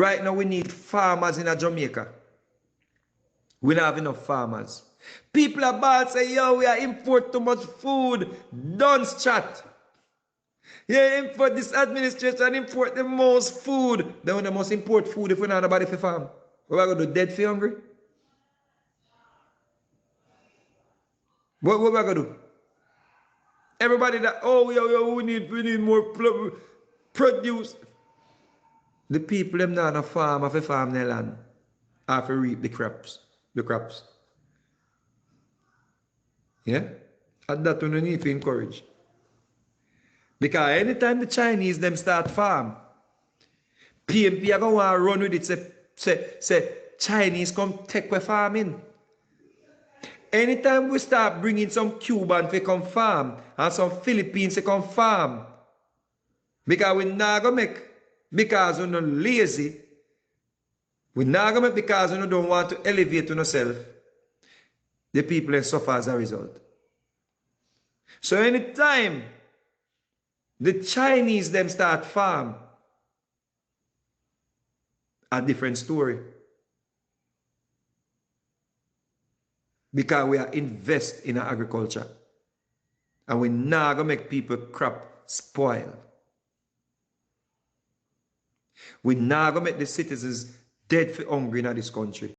Right now we need farmers in Jamaica. We don't have enough farmers. People are bad say, yo, we are import too much food. Don't chat. Yeah, import this administration, import the most food. Then we must import food if we not nobody for farm. What are we going to do? Dead for hungry? What are we going to do? Everybody that, oh, yo, we need more produce. The people them not a farm, have to farm their land. Have to reap the crops. Yeah? And that we need to encourage. Because anytime the Chinese them start farm, PMP are going to run with it, say, Chinese come take away farming. Anytime we start bringing some Cuban to come farm and some Philippines to come farm, because we not going to make, because we're not lazy, we not going to make because we don't want to elevate yourself, the people suffer as a result. So anytime the Chinese them start farm, a different story. Because we are invest in agriculture. And we not gonna make people crop spoil. We not gonna make the citizens dead for hungry in this country.